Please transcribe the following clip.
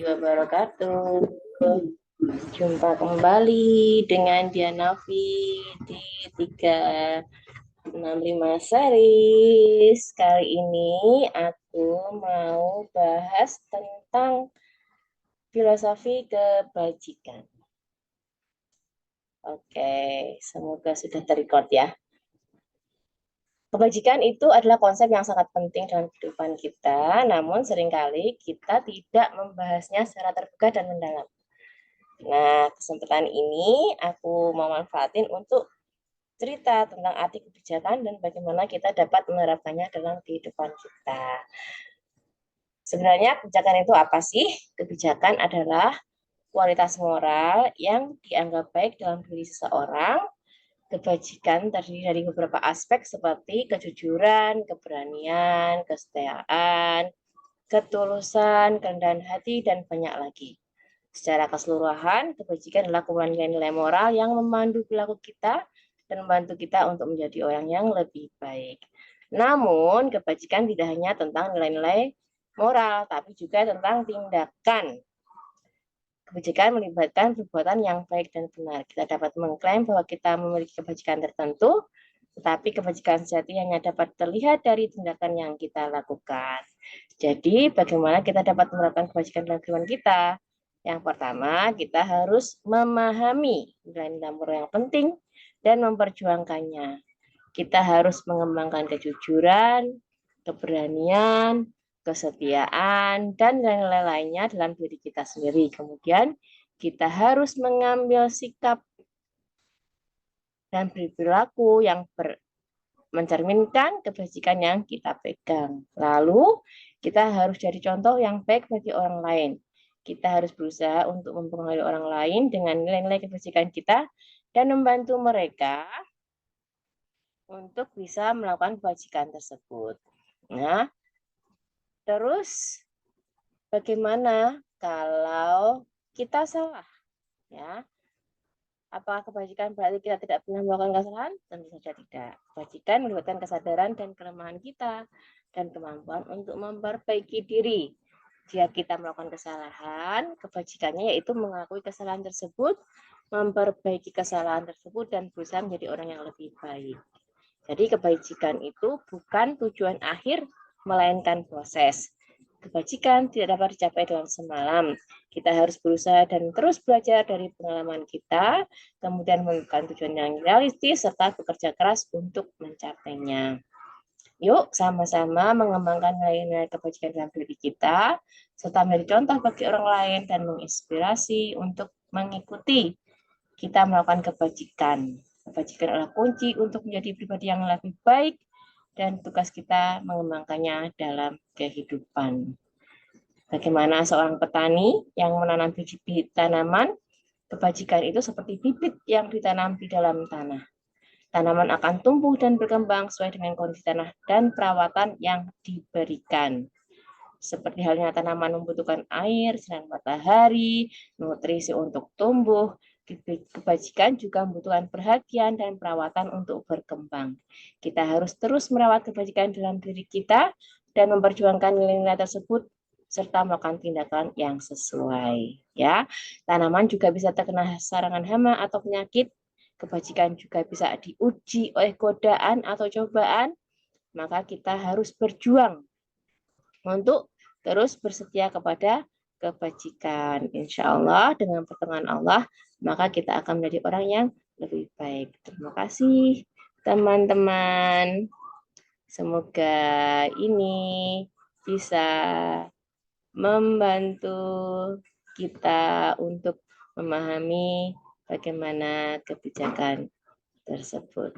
Wabarakatuh. Jumpa kembali dengan Dianavi di 365 series. Kali ini aku mau bahas tentang filosofi kebajikan. Oke, semoga sudah terrecord ya. Kebajikan itu adalah konsep yang sangat penting dalam kehidupan kita, namun seringkali kita tidak membahasnya secara terbuka dan mendalam. Nah, kesempatan ini aku mau manfaatin untuk cerita tentang arti kebijakan dan bagaimana kita dapat menerapkannya dalam kehidupan kita. Sebenarnya kebijakan itu apa sih? Kebijakan adalah kualitas moral yang dianggap baik dalam diri seseorang. Kebajikan terdiri dari beberapa aspek seperti kejujuran, keberanian, kesetiaan, ketulusan, kerendahan hati, dan banyak lagi. Secara keseluruhan, kebajikan adalah kumpulan nilai-nilai moral yang memandu perilaku kita dan membantu kita untuk menjadi orang yang lebih baik. Namun, kebajikan tidak hanya tentang nilai-nilai moral, tapi juga tentang tindakan. Kebajikan melibatkan perbuatan yang baik dan benar. Kita dapat mengklaim bahwa kita memiliki kebajikan tertentu, tetapi kebajikan sejati hanya dapat terlihat dari tindakan yang kita lakukan. Jadi, bagaimana kita dapat menerapkan kebajikan dalam kehidupan kita? Yang pertama, kita harus memahami nilai-nilai moral yang penting dan memperjuangkannya. Kita harus mengembangkan kejujuran, keberanian, kesetiaan, dan nilai-nilai lainnya dalam diri kita sendiri. Kemudian, kita harus mengambil sikap dan perilaku yang mencerminkan kebajikan yang kita pegang. Lalu, kita harus jadi contoh yang baik bagi orang lain. Kita harus berusaha untuk mempengaruhi orang lain dengan nilai-nilai kebajikan kita dan membantu mereka untuk bisa melakukan kebajikan tersebut. Nah, terus bagaimana kalau kita salah? Ya, apakah kebajikan berarti kita tidak pernah melakukan kesalahan? Tentu saja tidak. Kebajikan melibatkan kesadaran dan kelemahan kita dan kemampuan untuk memperbaiki diri. Jika kita melakukan kesalahan, kebajikannya yaitu mengakui kesalahan tersebut, memperbaiki kesalahan tersebut, dan berusaha menjadi orang yang lebih baik. Jadi kebajikan itu bukan tujuan akhir, melainkan proses. Kebajikan tidak dapat dicapai dalam semalam. Kita harus berusaha dan terus belajar dari pengalaman kita, kemudian menentukan tujuan yang realistis, serta bekerja keras untuk mencapainya. Yuk sama-sama mengembangkan nilai-nilai kebajikan dalam diri kita, serta menjadi contoh bagi orang lain dan menginspirasi untuk mengikuti kita melakukan kebajikan. Kebajikan adalah kunci untuk menjadi pribadi yang lebih baik dan tugas kita mengembangkannya dalam kehidupan. Bagaimana seorang petani yang menanam bibit tanaman, kebajikan itu seperti bibit yang ditanam di dalam tanah. Tanaman akan tumbuh dan berkembang sesuai dengan kondisi tanah dan perawatan yang diberikan. Seperti halnya tanaman membutuhkan air, sinar matahari, nutrisi untuk tumbuh, kebajikan juga membutuhkan perhatian dan perawatan untuk berkembang. Kita harus terus merawat kebajikan dalam diri kita dan memperjuangkan nilai-nilai tersebut serta melakukan tindakan yang sesuai. Ya, tanaman juga bisa terkena serangan hama atau penyakit. Kebajikan juga bisa diuji oleh godaan atau cobaan. Maka kita harus berjuang untuk terus bersetia kepada kebajikan. Insya Allah dengan pertolongan Allah, maka kita akan menjadi orang yang lebih baik. Terima kasih teman-teman. Semoga ini bisa membantu kita untuk memahami bagaimana kebijakan tersebut.